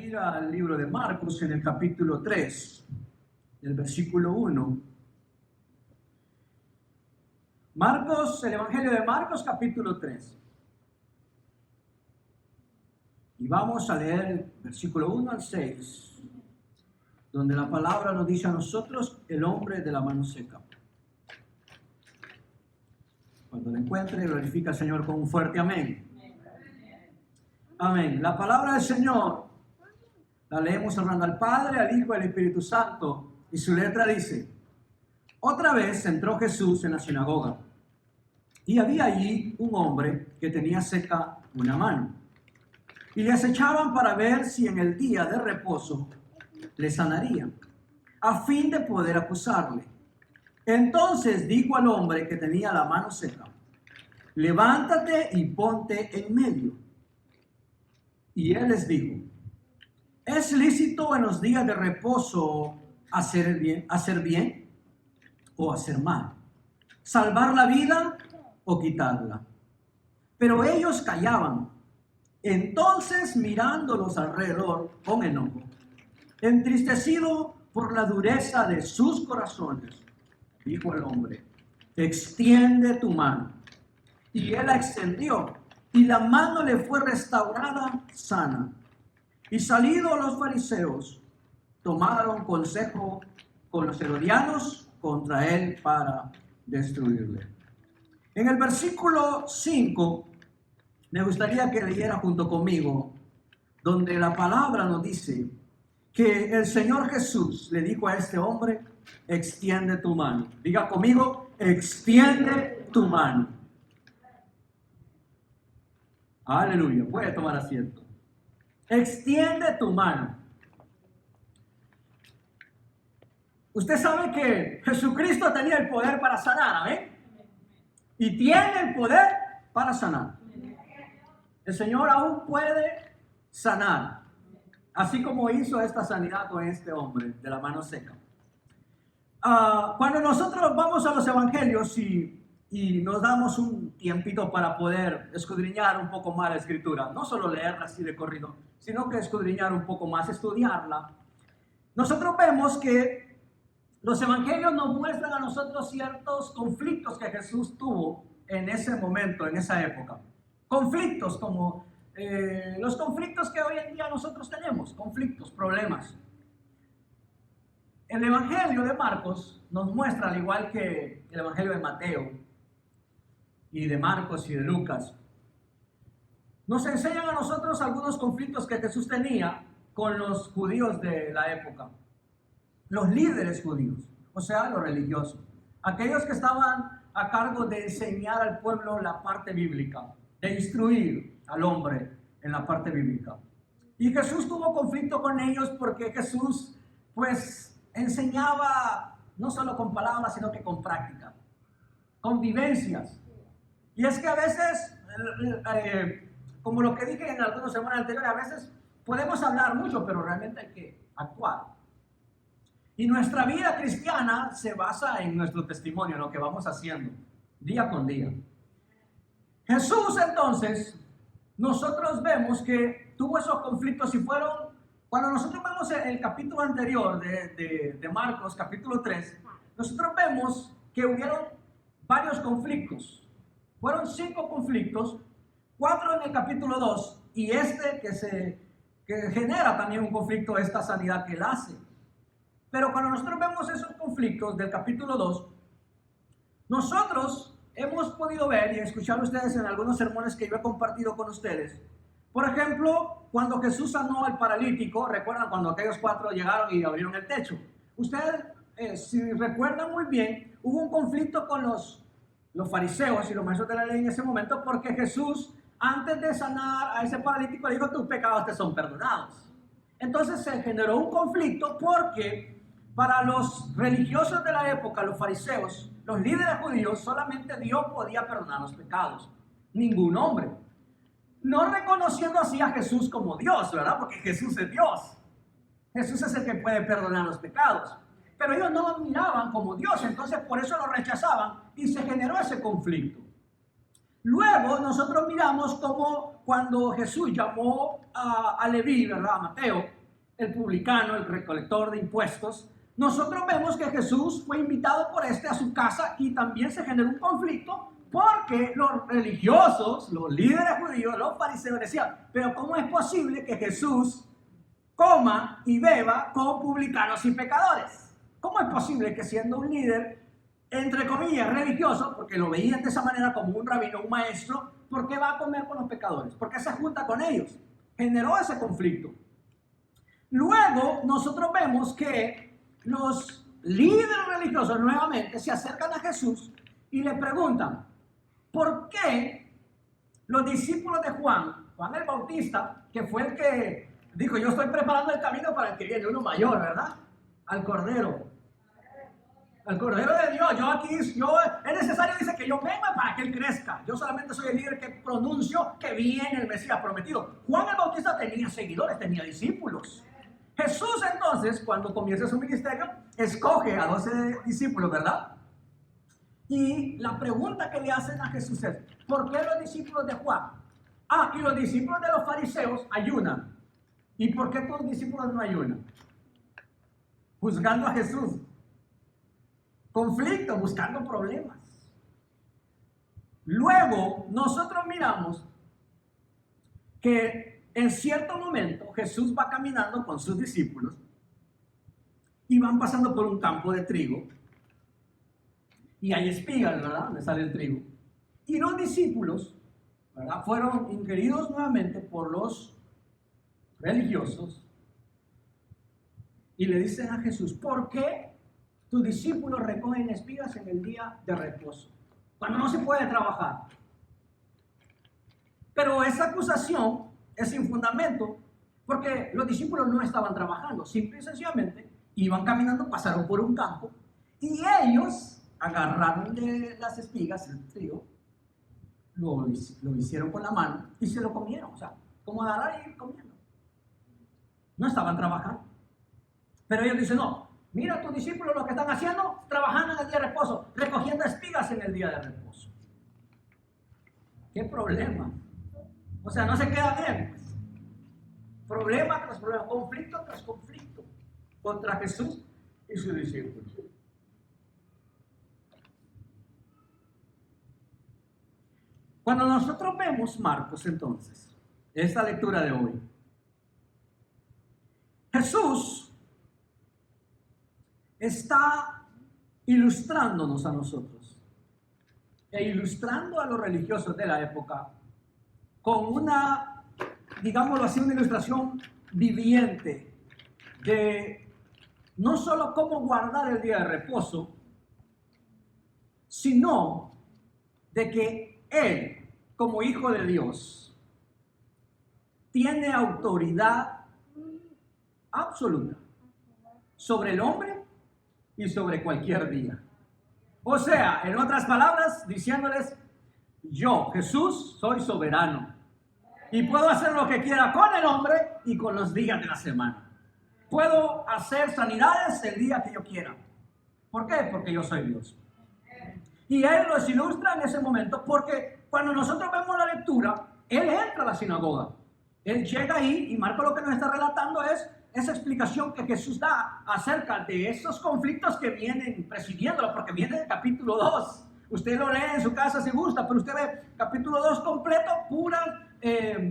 ir al libro de Marcos en el capítulo 3, del versículo 1. Marcos, el Evangelio de Marcos, capítulo 3. Y vamos a leer el versículo 1 al 6, donde la palabra nos dice a nosotros, el hombre de la mano seca. Cuando lo encuentre, glorifica al Señor con un fuerte amén. Amén. La palabra del Señor la leemos honrando al Padre, al Hijo y al Espíritu Santo. Y su letra dice: otra vez entró Jesús en la sinagoga. Y había allí un hombre que tenía seca una mano. Y le acechaban para ver si en el día de reposo le sanaría, a fin de poder acusarle. Entonces dijo al hombre que tenía la mano seca: levántate y ponte en medio. Y él les dijo: ¿es lícito en los días de reposo hacer bien o hacer mal? ¿Salvar la vida o quitarla? Pero ellos callaban. Entonces, mirándolos alrededor con enojo, entristecido por la dureza de sus corazones, dijo el hombre: extiende tu mano. Y él la extendió, y la mano le fue restaurada sana. Y salidos los fariseos, tomaron consejo con los herodianos contra él para destruirle. En el versículo 5, me gustaría que leyera junto conmigo, donde la palabra nos dice que el Señor Jesús le dijo a este hombre: extiende tu mano. Diga conmigo: extiende tu mano. Aleluya. Puede tomar asiento. Extiende tu mano. Usted sabe que Jesucristo tenía el poder para sanar, ¿amén? Y tiene el poder para sanar. El Señor aún puede sanar, así como hizo esta sanidad con este hombre de la mano seca. Cuando nosotros vamos a los evangelios y nos damos un tiempito para poder escudriñar un poco más la escritura, no solo leerla así de corrido, sino que escudriñar un poco más, estudiarla, nosotros vemos que los evangelios nos muestran a nosotros ciertos conflictos que Jesús tuvo en ese momento, en esa época. Conflictos como los conflictos que hoy en día nosotros tenemos, conflictos, problemas. El Evangelio de Marcos nos muestra, al igual que el Evangelio de Mateo y de Marcos y de Lucas, nos enseñan a nosotros algunos conflictos que Jesús tenía con los judíos de la época, los líderes judíos, o sea, los religiosos, aquellos que estaban a cargo de enseñar al pueblo la parte bíblica, de instruir al hombre en la parte bíblica. Y Jesús tuvo conflicto con ellos porque Jesús, pues, enseñaba no solo con palabras, sino que con práctica, con vivencias. Y es que a veces, como lo que dije en algunos semanas anteriores, a veces podemos hablar mucho, pero realmente hay que actuar. Y nuestra vida cristiana se basa en nuestro testimonio, en lo que vamos haciendo día con día. Jesús, entonces, nosotros vemos que tuvo esos conflictos y fueron, cuando nosotros vemos el capítulo anterior de Marcos, capítulo 3, nosotros vemos que hubieron varios conflictos. Fueron 5 conflictos, 4 en el capítulo 2 y este que genera también un conflicto, esta sanidad que él hace. Pero cuando nosotros vemos esos conflictos del capítulo 2, nosotros hemos podido ver y escuchar ustedes en algunos sermones que yo he compartido con ustedes. Por ejemplo, cuando Jesús sanó al paralítico, recuerdan cuando aquellos 4 llegaron y abrieron el techo. Ustedes, si recuerdan muy bien, hubo un conflicto con los fariseos y los maestros de la ley en ese momento, porque Jesús, antes de sanar a ese paralítico, le dijo: tus pecados te son perdonados. Entonces se generó un conflicto porque para los religiosos de la época, los fariseos, los líderes judíos, solamente Dios podía perdonar los pecados, ningún hombre. No reconociendo así a Jesús como Dios, ¿verdad? Porque Jesús es Dios. Jesús es el que puede perdonar los pecados. Pero ellos no lo miraban como Dios, entonces por eso lo rechazaban y se generó ese conflicto. Luego nosotros miramos como cuando Jesús llamó a Leví, ¿verdad? A Mateo, el publicano, el recolector de impuestos, nosotros vemos que Jesús fue invitado por a su casa y también se generó un conflicto porque los religiosos, los líderes judíos, los fariseos decían, pero ¿cómo es posible que Jesús coma y beba con publicanos y pecadores? ¿Cómo es posible que siendo un líder, entre comillas, religioso, porque lo veían de esa manera como un rabino, un maestro, ¿por qué va a comer con los pecadores? ¿Por qué se junta con ellos? Generó ese conflicto. Luego nosotros vemos que los líderes religiosos nuevamente se acercan a Jesús y le preguntan, ¿por qué los discípulos de Juan el Bautista, que fue el que dijo, yo estoy preparando el camino para el que viene, uno mayor, ¿verdad? Al Cordero de Dios, es necesario, dice, que yo venga para que él crezca. Yo solamente soy el líder que pronuncio que viene el Mesías prometido. Juan el Bautista tenía seguidores, tenía discípulos. Jesús entonces, cuando comienza su ministerio, escoge a 12 discípulos, ¿verdad? Y la pregunta que le hacen a Jesús es, ¿por qué los discípulos de Juan? Y los discípulos de los fariseos ayunan. ¿Y por qué tus discípulos no ayunan? Juzgando a Jesús. Conflicto, buscando problemas. Luego, nosotros miramos que en cierto momento Jesús va caminando con sus discípulos y van pasando por un campo de trigo y hay espigas, ¿verdad? Donde sale el trigo. Y los discípulos, ¿verdad?, fueron inquiridos nuevamente por los religiosos y le dicen a Jesús, ¿por qué tus discípulos recogen espigas en el día de reposo, cuando no se puede trabajar? Pero esa acusación es sin fundamento, porque los discípulos no estaban trabajando, simple y sencillamente iban caminando, pasaron por un campo y ellos agarraron de las espigas el trigo, lo hicieron con la mano y se lo comieron, o sea, como agarrar y ir comiendo. No estaban trabajando. Pero ellos dicen, no, mira a tus discípulos lo que están haciendo, trabajando en el día de reposo, recogiendo espigas en el día de reposo. ¿Qué problema? O sea, no se queda bien. Problema tras problema, conflicto tras conflicto contra Jesús y sus discípulos. Cuando nosotros vemos Marcos, entonces, esta lectura de hoy, Jesús está ilustrándonos a nosotros e ilustrando a los religiosos de la época con una, digámoslo así, una ilustración viviente de no solo cómo guardar el día de reposo, sino de que Él, como Hijo de Dios, tiene autoridad absoluta sobre el hombre y sobre cualquier día. O sea, en otras palabras, diciéndoles, yo, Jesús, soy soberano y puedo hacer lo que quiera con el hombre y con los días de la semana. Puedo hacer sanidades el día que yo quiera. ¿Por qué? Porque yo soy Dios. Y Él los ilustra en ese momento porque cuando nosotros vemos la lectura, Él entra a la sinagoga. Él llega ahí y Marco lo que nos está relatando es esa explicación que Jesús da acerca de esos conflictos que vienen presidiéndolo, porque viene del capítulo 2. Usted lo lee en su casa si gusta, pero usted ve capítulo 2 completo, pura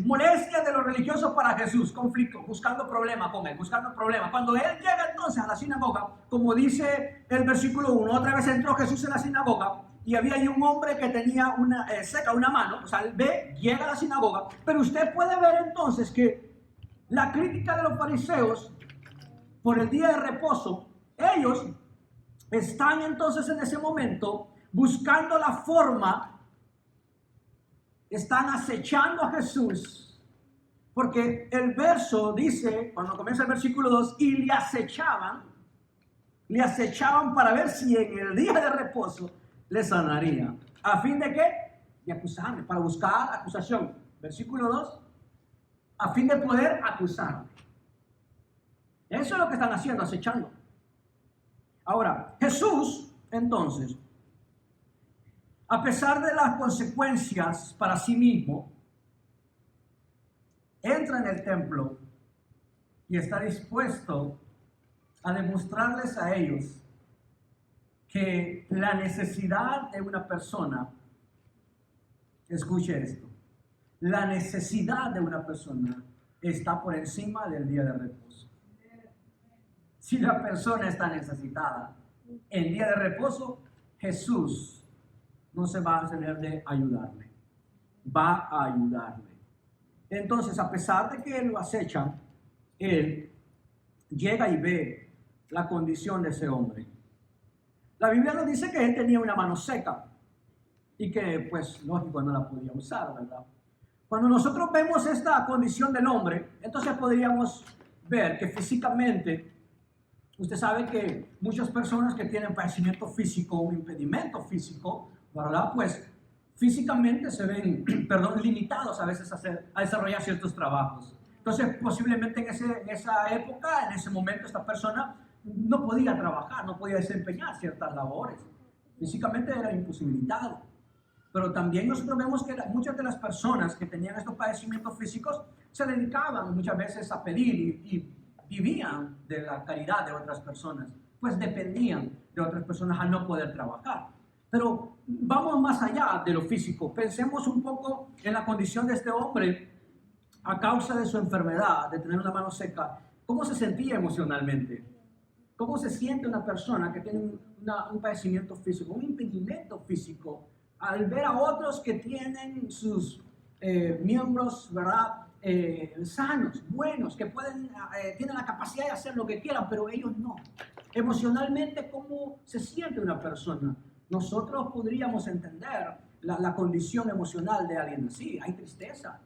molestia de los religiosos para Jesús, conflicto, buscando problema con Él, buscando problema. Cuando Él llega entonces a la sinagoga, como dice el versículo 1, otra vez entró Jesús en la sinagoga y había ahí un hombre que tenía seca una mano, o sea, él ve, llega a la sinagoga, pero usted puede ver entonces que la crítica de los fariseos por el día de reposo, ellos están entonces en ese momento buscando la forma, están acechando a Jesús, porque el verso dice, cuando comienza el versículo 2, y le acechaban para ver si en el día de reposo le sanaría. ¿A fin de qué? De acusarle, para buscar acusación. Versículo 2, a fin de poder acusarle. Eso es lo que están haciendo, acechando. Ahora, Jesús, entonces, a pesar de las consecuencias para sí mismo, entra en el templo y está dispuesto a demostrarles a ellos que la necesidad de una persona, escuche esto, la necesidad de una persona está por encima del día de reposo. Si la persona está necesitada en día de reposo, Jesús no se va a tener de ayudarle, va a ayudarle. Entonces, a pesar de que él lo acecha, él llega y ve la condición de ese hombre. La Biblia nos dice que él tenía una mano seca y que, pues, lógico, no la podía usar, ¿verdad? Cuando nosotros vemos esta condición del hombre, entonces podríamos ver que físicamente, usted sabe que muchas personas que tienen padecimiento físico, un impedimento físico, ¿verdad? Pues físicamente se ven, limitados a veces a desarrollar ciertos trabajos. Entonces, posiblemente en esa época, en ese momento, esta persona no podía trabajar, no podía desempeñar ciertas labores. Físicamente era imposibilitado. Pero también nosotros vemos que muchas de las personas que tenían estos padecimientos físicos se dedicaban muchas veces a pedir y vivían de la caridad de otras personas, pues dependían de otras personas al no poder trabajar. Pero vamos más allá de lo físico, pensemos un poco en la condición de este hombre a causa de su enfermedad, de tener una mano seca. ¿Cómo se sentía emocionalmente? ¿Cómo se siente una persona que tiene un padecimiento físico, un impedimento físico, al ver a otros que tienen sus miembros, ¿verdad? Sanos, buenos, que tienen la capacidad de hacer lo que quieran, pero ellos no? Emocionalmente, ¿cómo se siente una persona? Nosotros podríamos entender la condición emocional de alguien así. Hay tristeza,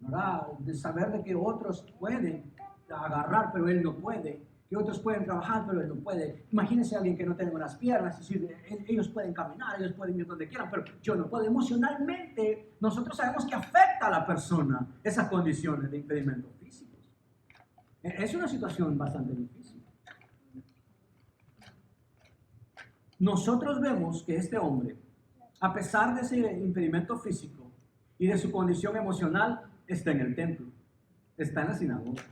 ¿verdad? De saber de que otros pueden agarrar, pero él no puede. Que otros pueden trabajar, pero él no puede. Imagínense a alguien que no tiene unas piernas, es decir, ellos pueden caminar, ellos pueden ir donde quieran, pero yo no puedo. Emocionalmente, nosotros sabemos que afecta a la persona esas condiciones de impedimentos físicos. Es una situación bastante difícil. Nosotros vemos que este hombre, a pesar de ese impedimento físico y de su condición emocional, está en el templo, está en la sinagoga,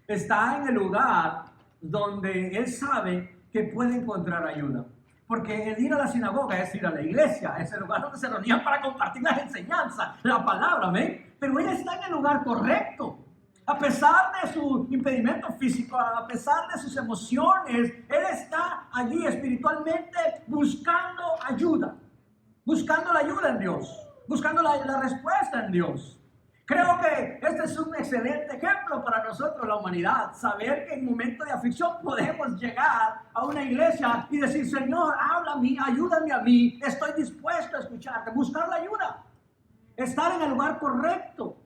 está en el lugar donde él sabe que puede encontrar ayuda. Porque el ir a la sinagoga es ir a la iglesia, es el lugar donde se reunían para compartir las enseñanzas, la palabra, ¿ven? Pero él está en el lugar correcto. A pesar de su impedimento físico, a pesar de sus emociones, él está allí espiritualmente buscando ayuda, buscando la ayuda en Dios, buscando la respuesta en Dios. Creo que este es un excelente ejemplo para nosotros, la humanidad. Saber que en momentos de aflicción podemos llegar a una iglesia y decir: Señor, háblame, ayúdame a mí, estoy dispuesto a escucharte, buscar la ayuda, estar en el lugar correcto.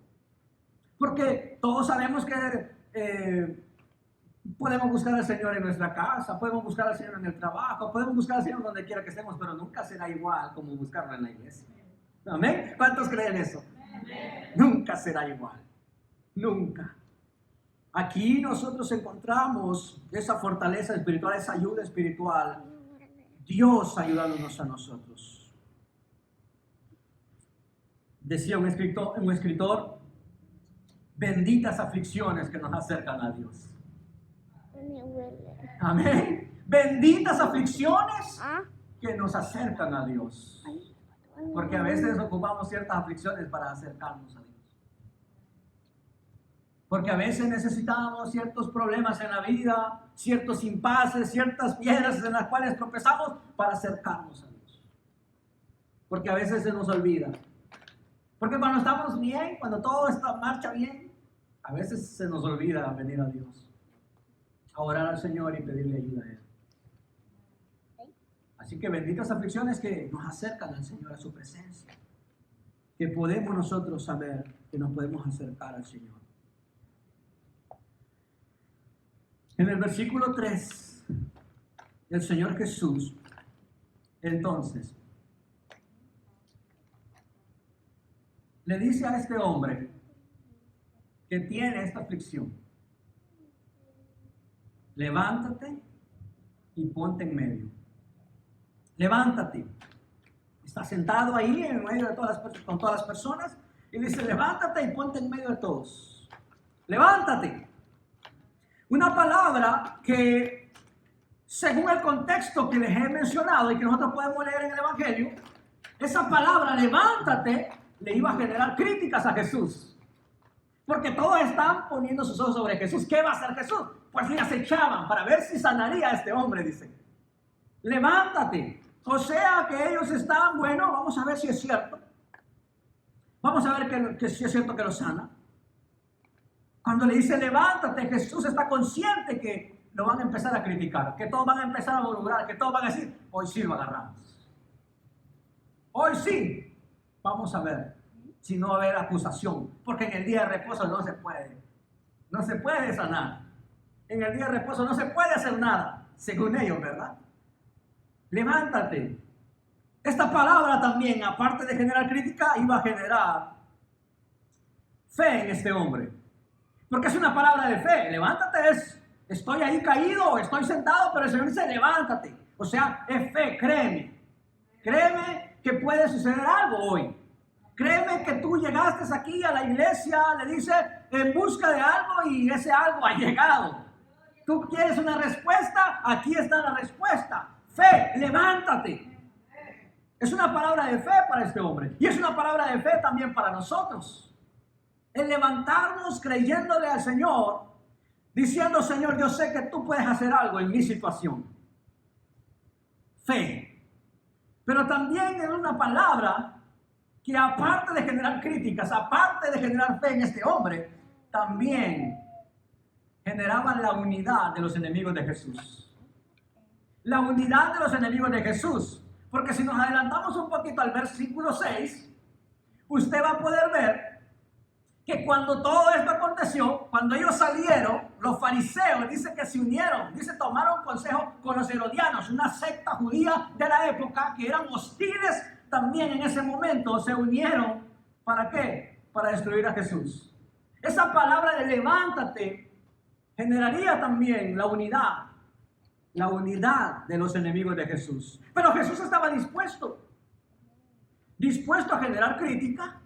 Porque todos sabemos que podemos buscar al Señor en nuestra casa, podemos buscar al Señor en el trabajo, podemos buscar al Señor donde quiera que estemos, pero nunca será igual como buscarlo en la iglesia. ¿Amén? ¿Cuántos creen eso? Nunca será igual, nunca. Aquí nosotros encontramos esa fortaleza espiritual, esa ayuda espiritual, Dios ayudándonos a nosotros. Decía un escritor, benditas aflicciones que nos acercan a Dios. Amén. Benditas aflicciones que nos acercan a Dios. Porque a veces ocupamos ciertas aflicciones para acercarnos a Dios. Porque a veces necesitamos ciertos problemas en la vida, ciertos impases, ciertas piedras en las cuales tropezamos para acercarnos a Dios. Porque a veces se nos olvida. Porque cuando estamos bien, cuando todo marcha bien, a veces se nos olvida venir a Dios, a orar al Señor y pedirle ayuda a Él. Así que benditas aflicciones que nos acercan al Señor, a su presencia. Que podemos nosotros saber que nos podemos acercar al Señor. En el versículo 3, el Señor Jesús, entonces, le dice a este hombre que tiene esta aflicción: levántate y ponte en medio. Levántate. Está sentado ahí en medio de con todas las personas y dice: levántate y ponte en medio de todos. Levántate. Una palabra que, según el contexto que les he mencionado y que nosotros podemos leer en el Evangelio, esa palabra levántate le iba a generar críticas a Jesús. Porque todos están poniendo sus ojos sobre Jesús. ¿Qué va a hacer Jesús? Pues le acechaban para ver si sanaría a este hombre, dice. Levántate. O sea que ellos estaban, bueno, vamos a ver si es cierto. Vamos a ver que si es cierto que lo sana. Cuando le dice levántate, Jesús está consciente que lo van a empezar a criticar, que todos van a empezar a murmurar, que todos van a decir, hoy sí lo agarramos. Hoy sí. Vamos a ver si no va a haber acusación, porque en el día de reposo no se puede. No se puede sanar. En el día de reposo no se puede hacer nada, según ellos, ¿verdad? Levántate. Esta palabra también, aparte de generar crítica, iba a generar fe en este hombre. Porque es una palabra de fe. Levántate es, estoy ahí caído, estoy sentado, pero el Señor dice, levántate. O sea, es fe, créeme. Créeme que puede suceder algo hoy. Créeme que tú llegaste aquí a la iglesia, le dice, en busca de algo y ese algo ha llegado. Tú quieres una respuesta, aquí está la respuesta. Fe, levántate. Es una palabra de fe para este hombre. Y es una palabra de fe también para nosotros. El levantarnos creyéndole al Señor, diciendo, Señor, yo sé que tú puedes hacer algo en mi situación. Fe. Pero también es una palabra que aparte de generar críticas, aparte de generar fe en este hombre, también generaba la unidad de los enemigos de Jesús. La unidad de los enemigos de Jesús. Porque si nos adelantamos un poquito al versículo 6, usted va a poder ver que cuando todo esto aconteció, cuando ellos salieron, los fariseos, dice que se unieron, dice tomaron consejo con los herodianos, una secta judía de la época que eran hostiles también en ese momento, se unieron, ¿para qué? Para destruir a Jesús. Esa palabra de levántate generaría también la unidad de los enemigos de Jesús. Pero Jesús estaba dispuesto a generar crítica,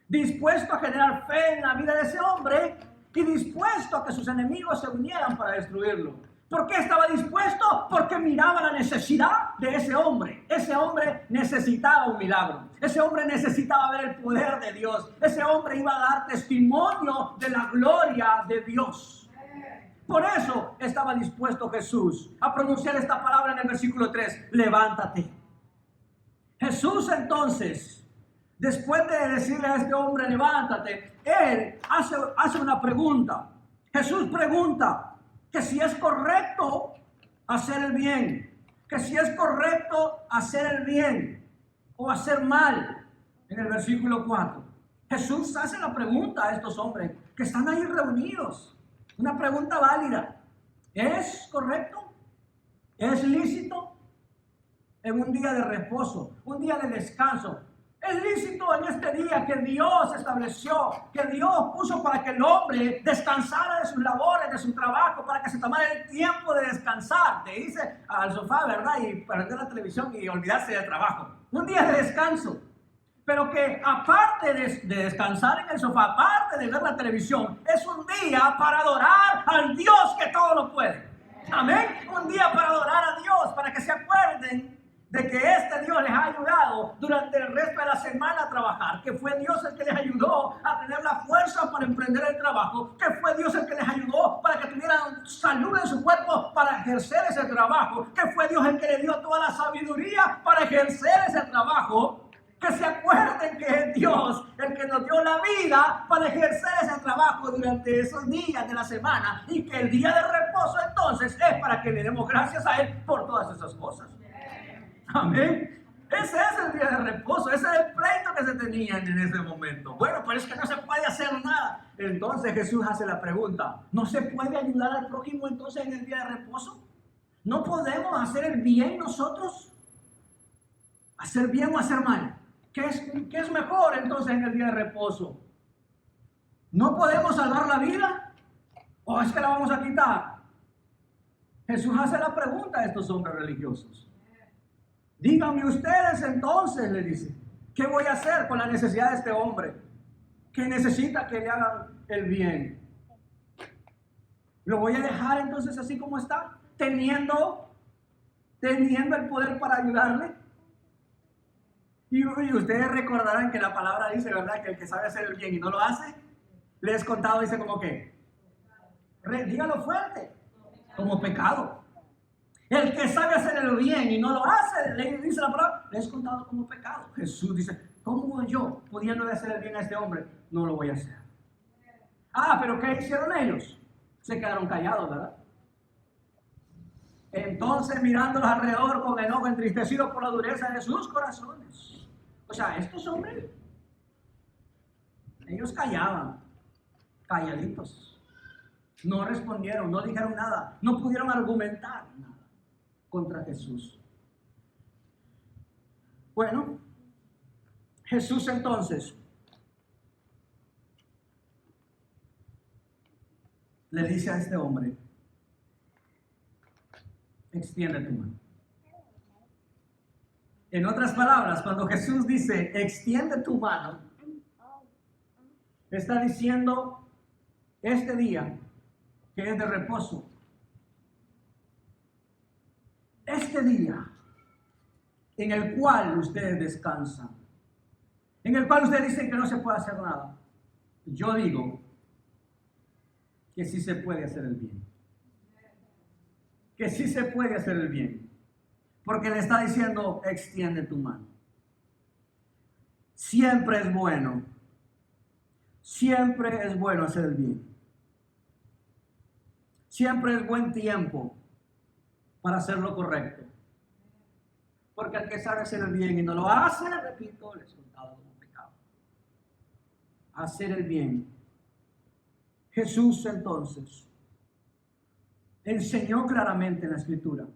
dispuesto a generar fe en la vida de ese hombre y dispuesto a que sus enemigos se unieran para destruirlo. ¿Por qué estaba dispuesto? Porque miraba la necesidad de ese hombre. Ese hombre necesitaba un milagro. Ese hombre necesitaba ver el poder de Dios. Ese hombre iba a dar testimonio de la gloria de Dios. Por eso estaba dispuesto Jesús a pronunciar esta palabra en el versículo 3. Levántate. Jesús entonces, después de decirle a este hombre, levántate, él hace una pregunta. Jesús pregunta que si es correcto hacer el bien, que si es correcto hacer el bien o hacer mal. En el versículo 4, Jesús hace la pregunta a estos hombres que están ahí reunidos. Una pregunta válida. ¿Es correcto? ¿Es lícito? En un día de reposo, un día de descanso. Es lícito en este día que Dios estableció, que Dios puso para que el hombre descansara de sus labores, de su trabajo, para que se tomara el tiempo de descansar, de irse al sofá, ¿verdad? Y prender la televisión y olvidarse del trabajo. Un día de descanso. Pero que aparte de descansar en el sofá, aparte de ver la televisión, es un día para adorar al Dios que todo lo puede. Amén. Un día para adorar a Dios, para que se acuerden de que este Dios les ha ayudado durante el resto de la semana a trabajar, que fue Dios el que les ayudó a tener la fuerza para emprender el trabajo, que fue Dios el que les ayudó para que tuvieran salud en su cuerpo para ejercer ese trabajo, que fue Dios el que les dio toda la sabiduría para ejercer ese trabajo. Que se acuerden que es Dios el que nos dio la vida para ejercer ese trabajo durante esos días de la semana, y que el día de reposo entonces es para que le demos gracias a Él por todas esas cosas. Amén. Ese es el día de reposo, ese es el pleito que se tenían en ese momento. Bueno, pero es que no se puede hacer nada. Entonces Jesús hace la pregunta, ¿no se puede ayudar al prójimo entonces en el día de reposo? ¿No podemos hacer el bien nosotros? ¿Hacer bien o hacer mal? ¿Qué es mejor entonces en el día de reposo? ¿No podemos salvar la vida? ¿O es que la vamos a quitar? Jesús hace la pregunta a estos hombres religiosos. Díganme ustedes entonces, le dice, ¿qué voy a hacer con la necesidad de este hombre que necesita que le hagan el bien? ¿Lo voy a dejar entonces así como está? Teniendo el poder para ayudarle. Y ustedes recordarán que la palabra dice, ¿verdad? Que el que sabe hacer el bien y no lo hace, les he contado, dice como que, dígalo fuerte, como pecado. El que sabe hacer el bien y no lo hace, le dice la palabra, le he contado como pecado. Jesús dice, ¿cómo yo, pudiendo hacer el bien a este hombre, no lo voy a hacer? Ah, pero ¿qué hicieron ellos? Se quedaron callados, ¿verdad? Entonces, mirándolos alrededor con enojo, entristecidos por la dureza de sus corazones. O sea, estos hombres, ellos callaban, calladitos. No respondieron, no dijeron nada, no pudieron argumentar nada contra Jesús. Bueno, Jesús entonces le dice a este hombre, extiende tu mano. En otras palabras, cuando Jesús dice, extiende tu mano, está diciendo, este día que es de reposo, este día en el cual ustedes descansan, en el cual ustedes dicen que no se puede hacer nada, yo digo que sí se puede hacer el bien. Que sí se puede hacer el bien. Porque le está diciendo, extiende tu mano. Siempre es bueno. Siempre es bueno hacer el bien. Siempre es buen tiempo para hacer lo correcto. Porque el que sabe hacer el bien y no lo hace, repito, le es contado como pecado. Hacer el bien. Jesús entonces enseñó claramente en la Escritura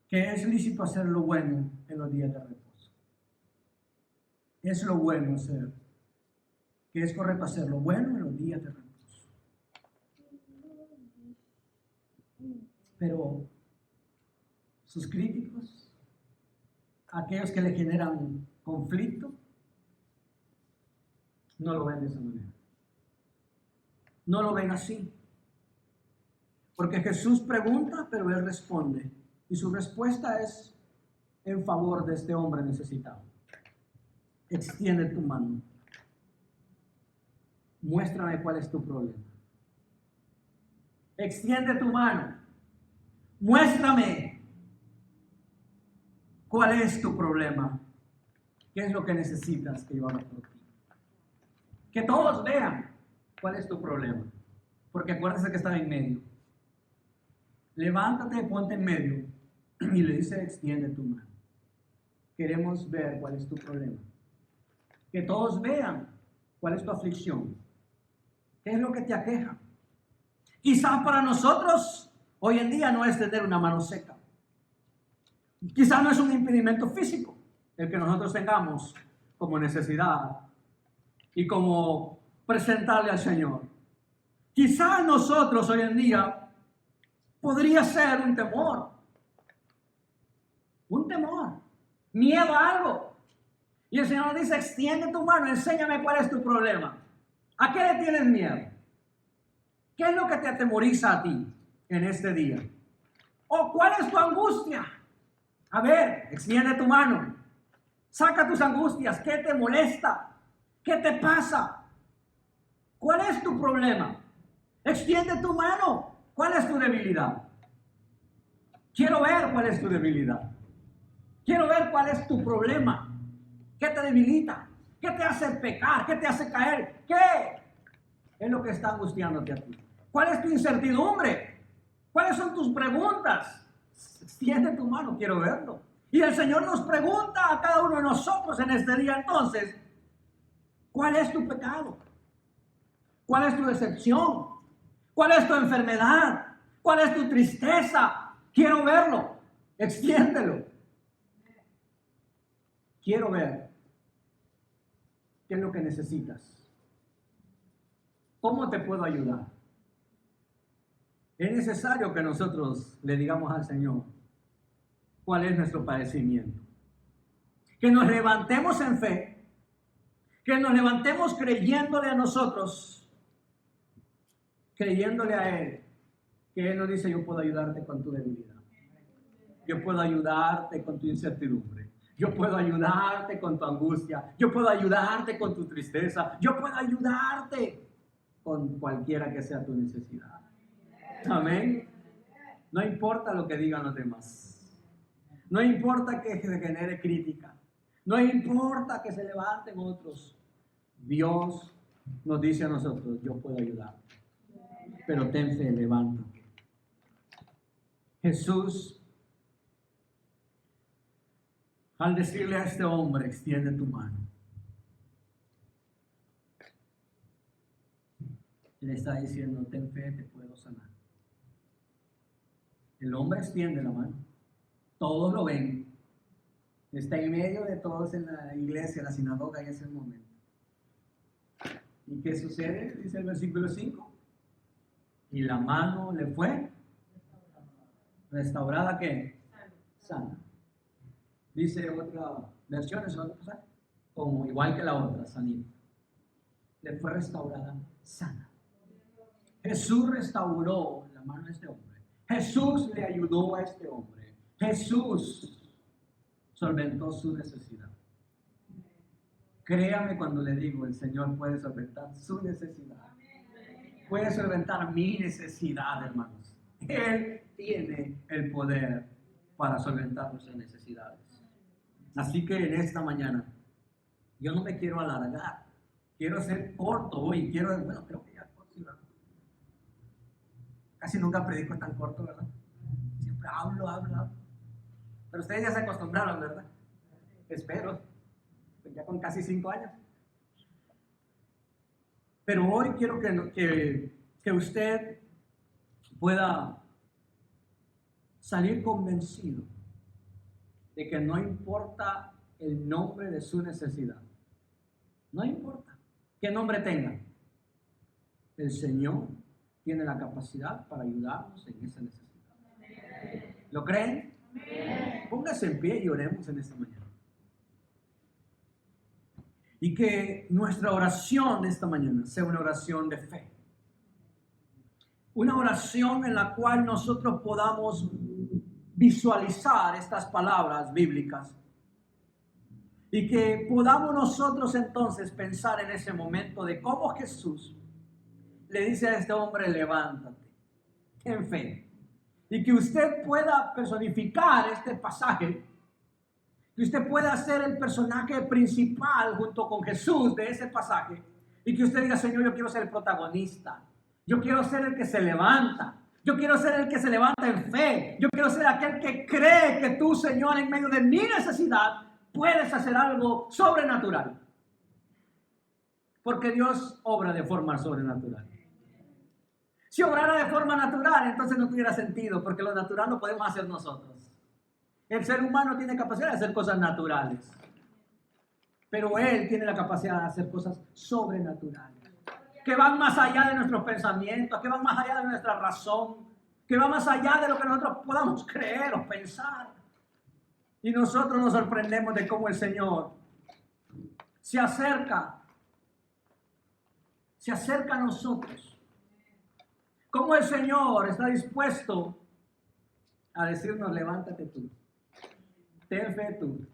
que es lícito hacer lo bueno en los días de reposo. Es lo bueno hacer, que es correcto hacer lo bueno en los días de reposo. Pero sus críticos, aquellos que le generan conflicto, no lo ven de esa manera. No lo ven así. Porque Jesús pregunta, pero Él responde. Y su respuesta es en favor de este hombre necesitado. Extiende tu mano. Muéstrame cuál es tu problema. Extiende tu mano. Muéstrame cuál es tu problema. ¿Qué es lo que necesitas que yo haga por ti? Que todos vean cuál es tu problema. Porque acuérdense que está en medio. Levántate, ponte en medio y le dice, extiende tu mano. Queremos ver cuál es tu problema. Que todos vean cuál es tu aflicción. ¿Qué es lo que te aqueja? Quizás para nosotros hoy en día no es tener una mano seca. Quizás no es un impedimento físico el que nosotros tengamos como necesidad y como presentarle al Señor. Quizás nosotros hoy en día podría ser un temor, miedo a algo. Y el Señor dice, extiende tu mano, enséñame cuál es tu problema. ¿A qué le tienes miedo? ¿Qué es lo que te atemoriza a ti en este día? ¿O cuál es tu angustia? A ver, extiende tu mano. Saca tus angustias. ¿Qué te molesta? ¿Qué te pasa? ¿Cuál es tu problema? Extiende tu mano. ¿Cuál es tu debilidad? Quiero ver cuál es tu debilidad. Quiero ver cuál es tu problema. ¿Qué te debilita? ¿Qué te hace pecar? ¿Qué te hace caer? ¿Qué es lo que está angustiándote a ti? ¿Cuál es tu incertidumbre? ¿Cuáles son tus preguntas? Extiende tu mano, quiero verlo. Y el Señor nos pregunta a cada uno de nosotros en este día entonces, ¿cuál es tu pecado? ¿Cuál es tu decepción? ¿Cuál es tu enfermedad? ¿Cuál es tu tristeza? Quiero verlo. Extiéndelo. Quiero ver qué es lo que necesitas. ¿Cómo te puedo ayudar? Es necesario que nosotros le digamos al Señor cuál es nuestro padecimiento. Que nos levantemos en fe, que nos levantemos creyéndole a nosotros creyéndole a Él, que Él nos dice, yo puedo ayudarte con tu debilidad. Yo puedo ayudarte con tu incertidumbre. Yo puedo ayudarte con tu angustia. Yo puedo ayudarte con tu tristeza. Yo puedo ayudarte con cualquiera que sea tu necesidad. Amén. No importa lo que digan los demás. No importa que se genere crítica. No importa que se levanten otros. Dios nos dice a nosotros, yo puedo ayudarte. Pero ten fe, levántate. Jesús, al decirle a este hombre, extiende tu mano, le está diciendo, ten fe, te puedo sanar. El hombre extiende la mano. Todos lo ven. Está en medio de todos en la iglesia, en la sinagoga, y es el momento. ¿Y qué sucede? Dice el versículo 5. Y la mano le fue restaurada, ¿qué? Sana. Dice otra versión, como igual que la otra, sanita. Le fue restaurada sana. Jesús restauró la mano de este hombre. Jesús le ayudó a este hombre. Jesús solventó su necesidad. Créame cuando le digo, el Señor puede solventar su necesidad. Puede solventar mi necesidad, hermanos. Él tiene el poder para solventar nuestras necesidades. Así que en esta mañana, yo no me quiero alargar. Quiero ser corto hoy. Creo que ya corto, ¿verdad? Casi nunca predico tan corto, ¿verdad? Siempre hablo. Pero ustedes ya se acostumbraron, ¿verdad? Espero. Pues ya con casi 5 años. Pero hoy quiero que usted pueda salir convencido de que no importa el nombre de su necesidad. No importa qué nombre tenga. El Señor tiene la capacidad para ayudarnos en esa necesidad. ¿Lo creen? Póngase en pie y oremos en esta mañana. Y que nuestra oración de esta mañana sea una oración de fe. Una oración en la cual nosotros podamos visualizar estas palabras bíblicas. Y que podamos nosotros entonces pensar en ese momento de cómo Jesús le dice a este hombre, levántate, ten fe. Y que usted pueda personificar este pasaje. Que usted pueda ser el personaje principal junto con Jesús de ese pasaje. Y que usted diga, Señor, yo quiero ser el protagonista. Yo quiero ser el que se levanta. Yo quiero ser el que se levanta en fe. Yo quiero ser aquel que cree que tú, Señor, en medio de mi necesidad, puedes hacer algo sobrenatural. Porque Dios obra de forma sobrenatural. Si obrara de forma natural, entonces no tuviera sentido, porque lo natural lo podemos hacer nosotros. El ser humano tiene capacidad de hacer cosas naturales, pero Él tiene la capacidad de hacer cosas sobrenaturales, que van más allá de nuestros pensamientos, que van más allá de nuestra razón, que van más allá de lo que nosotros podamos creer o pensar. Y nosotros nos sorprendemos de cómo el Señor se acerca a nosotros. Cómo el Señor está dispuesto a decirnos, levántate tú. Ten fe tú,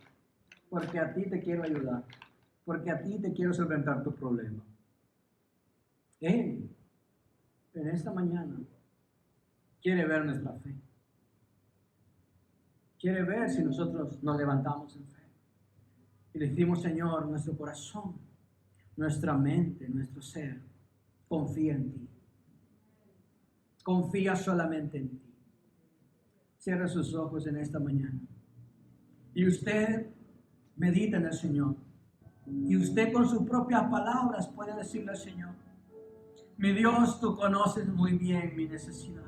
porque a ti te quiero ayudar, porque a ti te quiero solventar tu problema. Él, en esta mañana, quiere ver nuestra fe. Quiere ver si nosotros nos levantamos en fe. Y le decimos, Señor, nuestro corazón, nuestra mente, nuestro ser, confía en ti. Confía solamente en ti. Cierra sus ojos en esta mañana. Y usted medita en el Señor. Y usted con sus propias palabras puede decirle al Señor, mi Dios, tú conoces muy bien mi necesidad.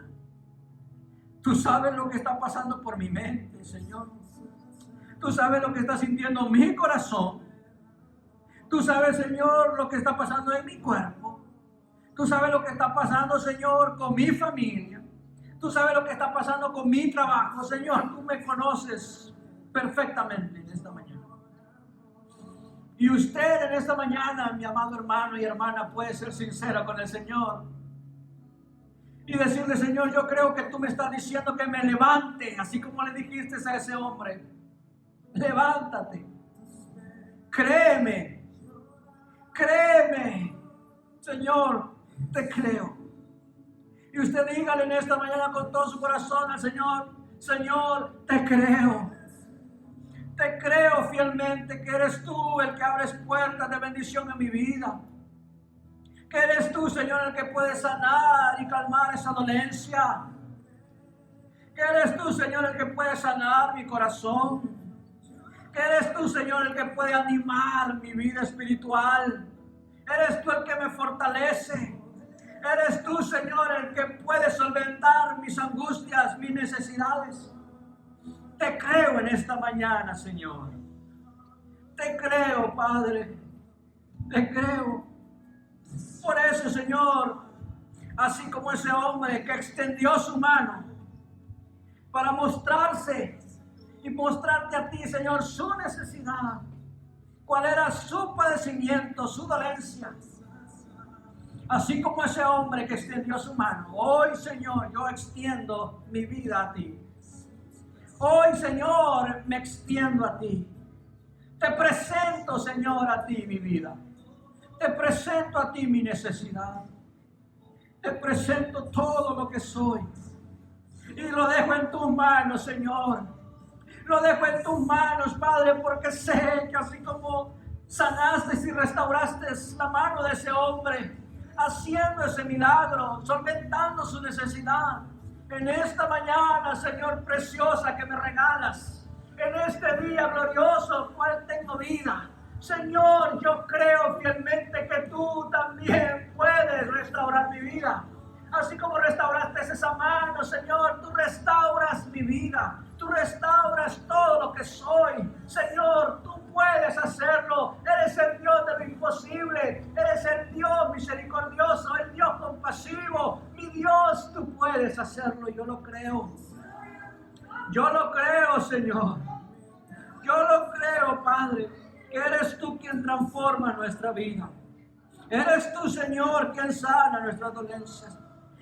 Tú sabes lo que está pasando por mi mente, Señor. Tú sabes lo que está sintiendo mi corazón. Tú sabes, Señor, lo que está pasando en mi cuerpo. Tú sabes lo que está pasando, Señor, con mi familia. Tú sabes lo que está pasando con mi trabajo, Señor. Tú me conoces perfectamente en esta mañana. Y usted en esta mañana, mi amado hermano y hermana, puede ser sincero con el Señor y decirle: Señor, yo creo que tú me estás diciendo que me levante, así como le dijiste a ese hombre. Levántate. Créeme. Créeme. Señor, te creo. Y usted dígale en esta mañana con todo su corazón al Señor: Señor, te creo. Te creo fielmente que eres tú el que abres puertas de bendición en mi vida. Que eres tú, Señor, el que puede sanar y calmar esa dolencia. Que eres tú, Señor, el que puede sanar mi corazón. Que eres tú, Señor, el que puede animar mi vida espiritual. Eres tú el que me fortalece. Eres tú, Señor, el que puede solventar mis angustias, mis necesidades. Te creo en esta mañana, Señor. Te creo, Padre. Te creo. Por eso, Señor, así como ese hombre que extendió su mano para mostrarse y mostrarte a ti, Señor, su necesidad, cuál era su padecimiento, su dolencia. Así como ese hombre que extendió su mano, hoy, Señor, yo extiendo mi vida a ti. Hoy, Señor, me extiendo a ti. Te presento, Señor, a ti mi vida. Te presento a ti mi necesidad. Te presento todo lo que soy. Y lo dejo en tus manos, Señor. Lo dejo en tus manos, Padre, porque sé que así como sanaste y restauraste la mano de ese hombre, haciendo ese milagro, solventando su necesidad, en esta mañana, Señor, preciosa que me regalas, en este día glorioso, cual tengo vida, Señor, yo creo fielmente que tú también puedes restaurar mi vida. Así como restauraste esa mano, Señor, tú restauras mi vida. Tú restauras todo lo que soy. Señor, tú puedes hacerlo. Eres el Dios de lo imposible. Eres el Dios misericordioso, el Dios compasivo. Mi Dios, tú puedes hacerlo. Yo lo creo. Yo lo creo, Señor. Yo lo creo, Padre, que eres tú quien transforma nuestra vida. Eres tú, Señor, quien sana nuestras dolencias.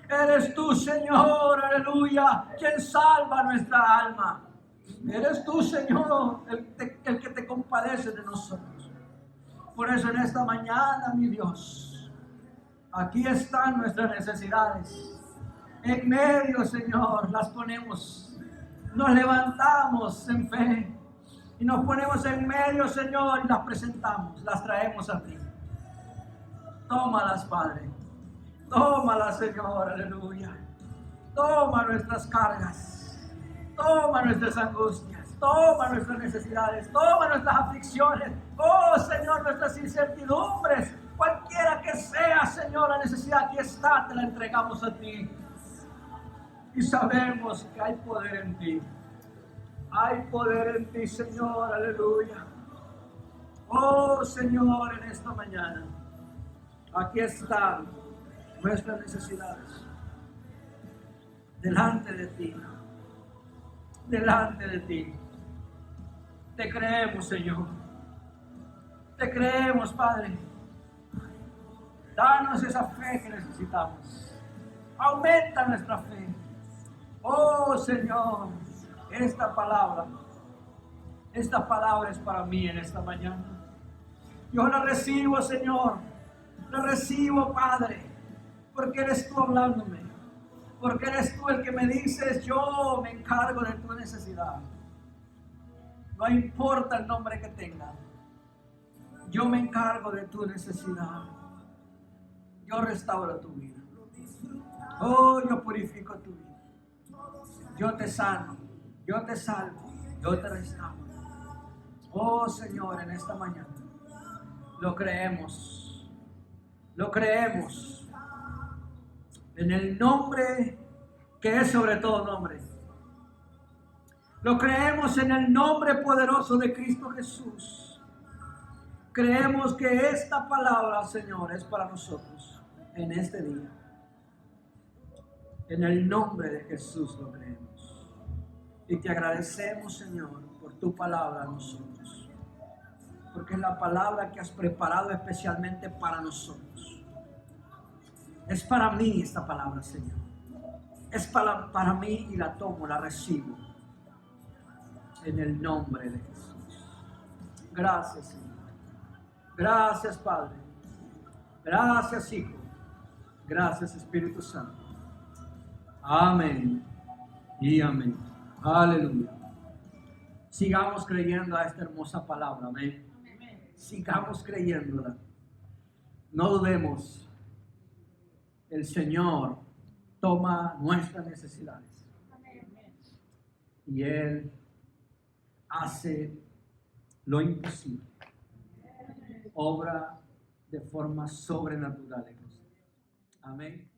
Eres tú, Señor, aleluya, quien salva nuestra alma. Eres tú, Señor, el que te compadece de nosotros. Por eso en esta mañana, mi Dios, aquí están nuestras necesidades. En medio, Señor, las ponemos. Nos levantamos en fe y nos ponemos en medio, Señor, y las presentamos, las traemos a ti. Tómalas, Padre. Tómala, Señor, aleluya. Toma nuestras cargas. Toma nuestras angustias. Toma nuestras necesidades. Toma nuestras aflicciones. Oh, Señor, nuestras incertidumbres. Cualquiera que sea, Señor, la necesidad, aquí está, te la entregamos a ti. Y sabemos que hay poder en ti. Hay poder en ti, Señor, aleluya. Oh, Señor, en esta mañana, aquí están nuestras necesidades delante de ti, delante de ti. Te creemos, Señor, te creemos, Padre. Danos esa fe que necesitamos, aumenta nuestra fe. Oh, Señor, esta palabra es para mí en esta mañana. Yo la recibo, Señor, la recibo, Padre, porque eres tú hablándome, porque eres tú el que me dices: yo me encargo de tu necesidad. No importa el nombre que tenga, yo me encargo de tu necesidad. Yo restauro tu vida. Oh, yo purifico tu vida. Yo te sano, yo te salvo, yo te restauro. Oh, Señor, en esta mañana lo creemos, lo creemos. En el nombre que es sobre todo nombre. Lo creemos en el nombre poderoso de Cristo Jesús. Creemos que esta palabra, Señor, es para nosotros en este día. En el nombre de Jesús lo creemos. Y te agradecemos, Señor, por tu palabra a nosotros. Porque es la palabra que has preparado especialmente para nosotros. Es para mí esta palabra, Señor. es para mí y la tomo, la recibo. En el nombre de Jesús. Gracias, Señor. Gracias, Padre. Gracias, Hijo. Gracias, Espíritu Santo. Amén y amén. Aleluya. Sigamos creyendo a esta hermosa palabra. Amén. Sigamos creyéndola. No dudemos. El Señor toma nuestras necesidades. Y Él hace lo imposible. Obra de forma sobrenatural en nosotros. Amén.